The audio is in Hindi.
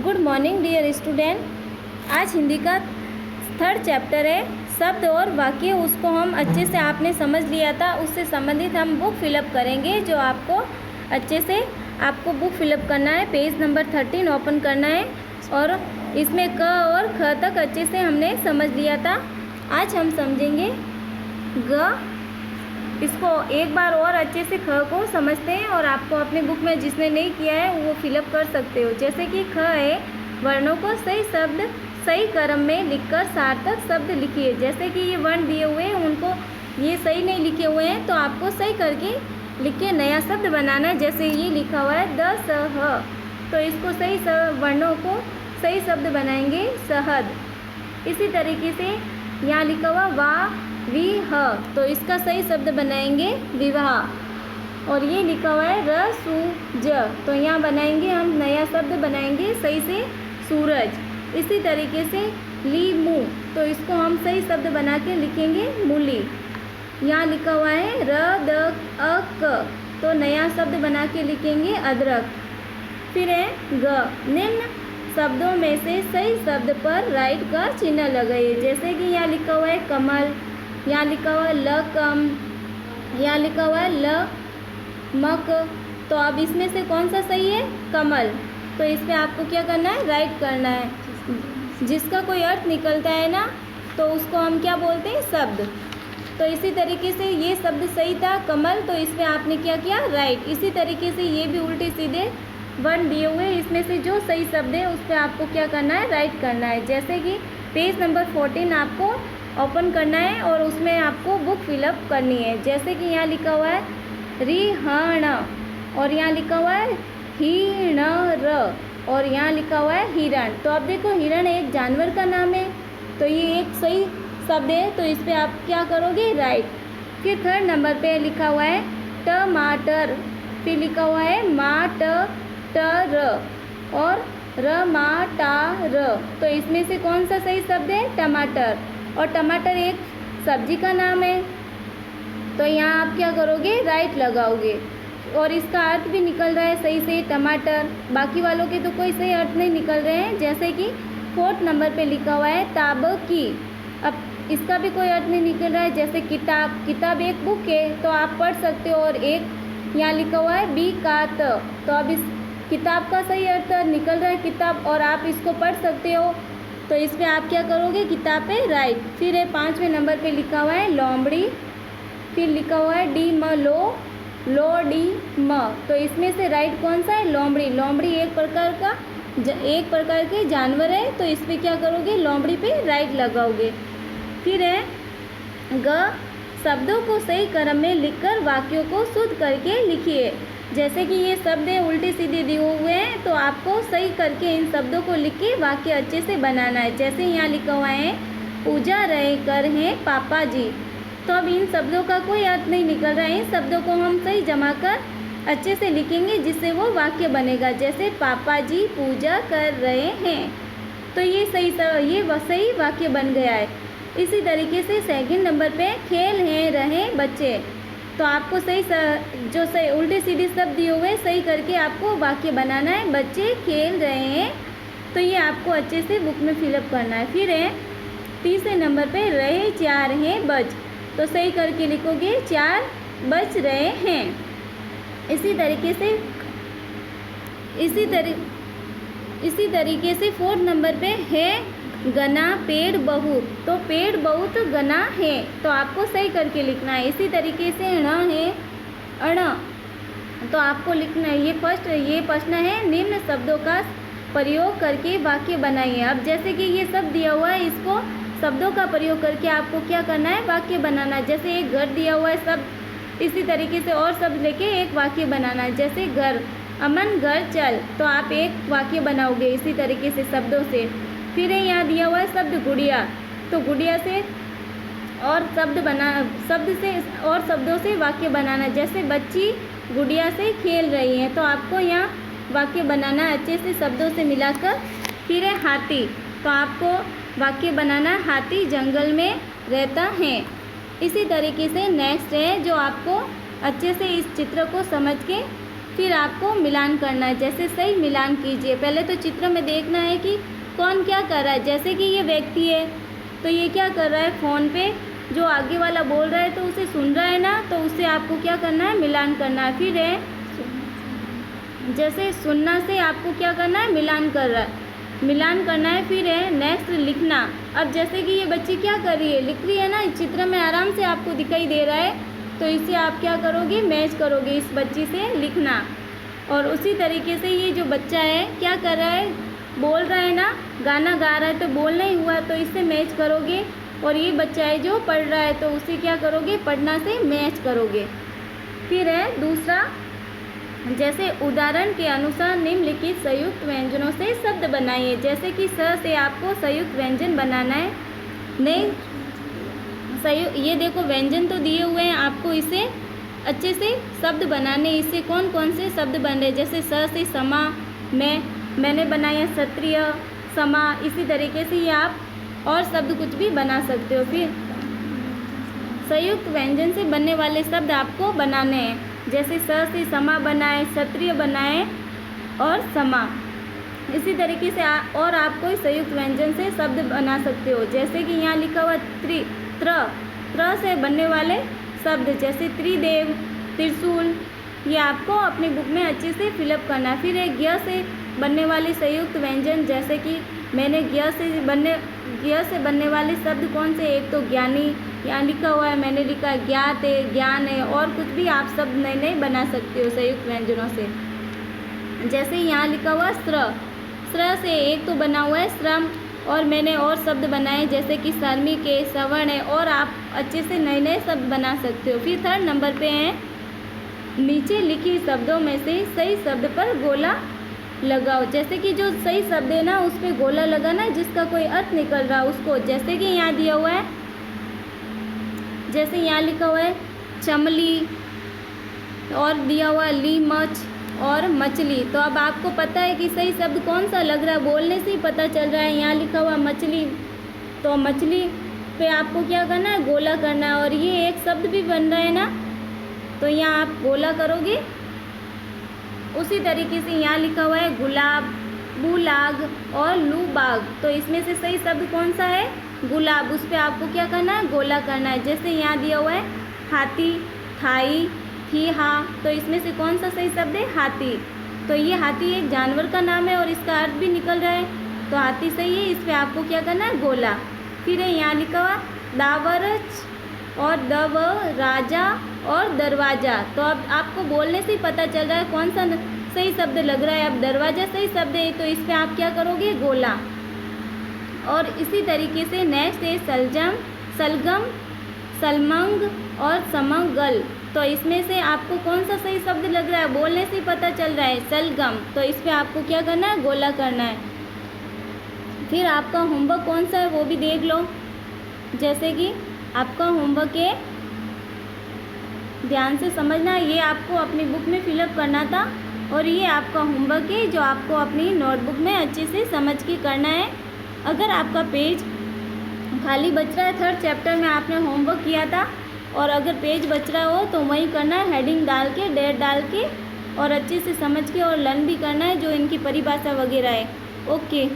Good morning dear student. आज हिंदी का थर्ड चैप्टर है शब्द और वाक्य। उसको हम अच्छे से आपने समझ लिया था, उससे संबंधित हम बुक फिलअप करेंगे। जो आपको अच्छे से आपको बुक फिलअप करना है, पेज नंबर 13 ओपन करना है और इसमें क और ख तक अच्छे से हमने समझ लिया था। आज हम समझेंगे ग। इसको एक बार और अच्छे से ख को समझते हैं और आपको अपने बुक में जिसने नहीं किया है वो फिलअप कर सकते हो। जैसे कि ख है, वर्णों को सही शब्द सही क्रम में लिखकर सार्थक शब्द लिखिए। जैसे कि ये वर्ण दिए हुए हैं, उनको ये सही नहीं लिखे हुए हैं तो आपको सही करके लिख के नया शब्द बनाना है। जैसे ये लिखा हुआ है द स ह, तो इसको सही वर्णों को सही शब्द बनाएंगे शहद। इसी तरीके से यहाँ लिखा हुआ वाह विह, तो इसका सही शब्द बनाएंगे विवाह। और ये लिखा हुआ है रसूज, तो यहाँ बनाएंगे हम नया शब्द बनाएंगे सही से सूरज। इसी तरीके से लीमू, तो इसको हम सही शब्द बना के लिखेंगे मूली। यहाँ लिखा हुआ है रदक, तो नया शब्द बना के लिखेंगे अदरक। फिर है ग। निम्न शब्दों में से सही शब्द पर राइट का चिन्ह लगाइए। जैसे कि यहाँ लिखा हुआ है कमल, यहाँ लिखा हुआ है लकम, यहाँ लिखा हुआ है लमक, तो अब इसमें से कौन सा सही है? कमल। तो इस पर आपको क्या करना है? राइट करना है। जिसका कोई अर्थ निकलता है ना, तो उसको हम क्या बोलते हैं? शब्द। तो इसी तरीके से ये शब्द सही था कमल, तो इस पर आपने क्या किया? राइट। इसी तरीके से ये भी उल्टे सीधे वर्ण दिए हुए, इसमें से जो सही शब्द है उस पर आपको क्या करना है? राइट करना है। जैसे कि पेज नंबर 14 आपको ओपन करना है और उसमें आपको बुक फिलअप करनी है। जैसे कि यहाँ लिखा हुआ है रिहण और यहाँ लिखा हुआ है हिणर और यहाँ लिखा हुआ है हिरण। तो अब देखो, हिरण एक जानवर का नाम है, तो ये एक सही शब्द है, तो इस पर आप क्या करोगे? राइट। फिर थर्ड नंबर पे लिखा हुआ है टमाटर, फिर लिखा हुआ है माटर और रमाटार, तो इसमें से कौन सा सही शब्द है? टमाटर। और टमाटर एक सब्जी का नाम है, तो यहाँ आप क्या करोगे? राइट लगाओगे। और इसका अर्थ भी निकल रहा है सही से टमाटर, बाकी वालों के तो कोई सही अर्थ नहीं निकल रहे हैं। जैसे कि फोर्थ नंबर पे लिखा हुआ है ताबकी, अब इसका भी कोई अर्थ नहीं निकल रहा है। जैसे किताब, किताब एक बुक है तो आप पढ़ सकते हो, और एक यहाँ लिखा हुआ है बिकात, तो अब इस किताब का सही अर्थ निकल रहा है किताब, और आप इसको पढ़ सकते हो, तो इस पर आप क्या करोगे? किताब पे राइट। फिर है 5वें नंबर पे लिखा हुआ है लोमड़ी, फिर लिखा हुआ है डी म लो डी म, तो इसमें से राइट कौन सा है? लोमड़ी। लोमड़ी एक प्रकार के जानवर है, तो इस पर क्या करोगे? लोमड़ी पे राइट लगाओगे। फिर है ग। शब्दों को सही क्रम में लिखकर वाक्यों को शुद्ध करके लिखिए। जैसे कि ये शब्द उल्टे सीधे दिए हुए हैं, तो आपको सही करके इन शब्दों को लिख के वाक्य अच्छे से बनाना है। जैसे यहाँ लिखा हुआ है पूजा रहे कर हैं पापा जी, तो अब इन शब्दों का कोई अर्थ नहीं निकल रहा है। इन शब्दों को हम सही जमा कर अच्छे से लिखेंगे, जिससे वो वाक्य बनेगा। जैसे पापा जी पूजा कर रहे हैं, तो ये सही वाक्य बन गया है। इसी तरीके से सेकंड नंबर पे खेल हैं रहे बच्चे, तो आपको जो सही उल्टे सीधे शब्द दिए हुए सही करके आपको वाक्य बनाना है। बच्चे खेल रहे हैं, तो ये आपको अच्छे से बुक में फिलअप करना है। फिर है तीसरे नंबर पे रहे 4 हैं बज, तो सही करके लिखोगे 4 बज रहे हैं। इसी तरीके से फोर्थ नंबर पे है गना पेड़ बहुत, तो पेड़ बहुत गना है, तो आपको सही करके लिखना है। इसी तरीके से ण है अण, तो आपको लिखना है। ये प्रश्न है निम्न शब्दों का प्रयोग करके वाक्य बनाइए। अब जैसे कि ये शब्द दिया हुआ है, इसको शब्दों का प्रयोग करके आपको क्या करना है? वाक्य बनाना है। जैसे एक घर दिया हुआ है शब्द, इसी तरीके से और शब्द लेके एक वाक्य बनाना है। जैसे घर, अमन घर चल, तो आप एक वाक्य बनाओगे इसी तरीके से शब्दों से। फिर यहाँ दिया हुआ है शब्द गुड़िया, तो गुड़िया से और शब्दों से वाक्य बनाना। जैसे बच्ची गुड़िया से खेल रही है, तो आपको यहाँ वाक्य बनाना है अच्छे से शब्दों से मिलाकर। फिर है हाथी, तो आपको वाक्य बनाना हाथी जंगल में रहता है। इसी तरीके से नेक्स्ट है जो आपको अच्छे से इस चित्र को समझ के फिर आपको मिलान करना है, जैसे सही मिलान कीजिए। पहले तो चित्र में देखना है कि कौन क्या कर रहा है। जैसे कि ये व्यक्ति है तो ये क्या कर रहा है, फ़ोन पे जो आगे वाला बोल रहा है तो उसे सुन रहा है ना, तो उससे आपको क्या करना है, मिलान करना है। फिर है जैसे सुनना से आपको क्या करना है, मिलान करना है। फिर है नेक्स्ट लिखना। अब जैसे कि ये बच्ची क्या कर रही है, लिख रही है ना, चित्र में आराम से आपको दिखाई दे रहा है, तो इससे आप क्या करोगे, मैच करोगे इस बच्ची से लिखना। और उसी तरीके से ये जो बच्चा है क्या कर रहा है, बोल रहा है ना, गाना गा रहा है, तो बोलना ही हुआ, तो इससे मैच करोगे। और ये बच्चा है जो पढ़ रहा है, तो उसे क्या करोगे, पढ़ना से मैच करोगे। फिर है दूसरा, जैसे उदाहरण के अनुसार निम्नलिखित संयुक्त व्यंजनों से शब्द बनाइए। जैसे कि स से आपको संयुक्त व्यंजन बनाना है। नहीं ये देखो व्यंजन तो दिए हुए हैं, आपको इसे अच्छे से शब्द बनाने। इससे कौन कौन से शब्द बन रहे, जैसे स से समा, मैंने बनाया क्षत्रिय, समा। इसी तरीके से ये आप और शब्द कुछ भी बना सकते हो। फिर संयुक्त व्यंजन से बनने वाले शब्द आपको बनाने हैं। जैसे स से समा बनाए, क्षत्रिय बनाए और समा। इसी तरीके से और आप कोई संयुक्त व्यंजन से शब्द बना सकते हो। जैसे कि यहाँ लिखा हुआ त्र से बनने वाले शब्द, जैसे त्रिदेव, त्रिशूल। ये आपको अपनी बुक में अच्छे से फिलअप करना। फिर एक ज्ञ से बनने वाले संयुक्त व्यंजन, जैसे कि मैंने ज्ञ से बनने वाले शब्द कौन से, एक तो ज्ञानी, यहाँ लिखा हुआ है, मैंने लिखा ज्ञात है, ज्ञान है। और कुछ भी आप शब्द नए नए बना सकते हो संयुक्त व्यंजनों से। जैसे यहाँ लिखा हुआ श्र से एक तो बना हुआ है श्रम, और मैंने और शब्द बनाए जैसे कि श्रमिक है, श्रवण है। और आप अच्छे से नए नए शब्द बना सकते हो। फिर थर्ड नंबर पे है, नीचे लिखी शब्दों में से सही शब्द पर गोला लगाओ। जैसे कि जो सही शब्द है ना, उस पर गोला लगाना, जिसका कोई अर्थ निकल रहा है उसको। जैसे कि यहाँ दिया हुआ है, जैसे यहाँ लिखा हुआ है चमली, और दिया हुआ है लीमच और मछली। तो अब आपको पता है कि सही शब्द कौन सा लग रहा है, बोलने से ही पता चल रहा है। यहाँ लिखा हुआ मछली, तो मछली पे आपको क्या करना है, गोला करना है। और ये एक शब्द भी बन रहा है ना, तो यहाँ आप गोला करोगे। उसी तरीके से यहाँ लिखा हुआ है गुलाब, बुलाग और लूबाग। तो इसमें से सही शब्द कौन सा है, गुलाब। उस पर आपको क्या करना है, गोला करना है। जैसे यहाँ दिया हुआ है हाथी, थाई, थीहा। तो इसमें से कौन सा सही शब्द है, हाथी। तो ये हाथी एक जानवर का नाम है और इसका अर्थ भी निकल रहा है, तो हाथी सही है। इस पर आपको क्या करना है, गोला। फिर है यहाँ लिखा हुआ दावरच और दव, राजा और दरवाज़ा। तो अब आपको बोलने से ही पता चल रहा है कौन सा सही शब्द लग रहा है। अब दरवाज़ा सही शब्द है, तो इस पर आप क्या करोगे, गोला। और इसी तरीके से नेक्स्ट है सलगम, सलमंग और समंगल। तो इसमें से आपको कौन सा सही शब्द लग रहा है, बोलने से ही पता चल रहा है, सलगम। तो इस पर आपको क्या करना है, गोला करना है। फिर आपका होमवर्क कौन सा है वो भी देख लो। जैसे कि आपका होमवर्क है, ध्यान से समझना, ये आपको अपनी बुक में फिलअप करना था। और ये आपका होमवर्क है जो आपको अपनी नोटबुक में अच्छे से समझ के करना है। अगर आपका पेज खाली बच रहा है, थर्ड चैप्टर में आपने होमवर्क किया था, और अगर पेज बच रहा हो तो वही करना है, हेडिंग डाल के, डेट डाल के, और अच्छे से समझ के और लर्न भी करना है जो इनकी परिभाषा वगैरह है। ओके।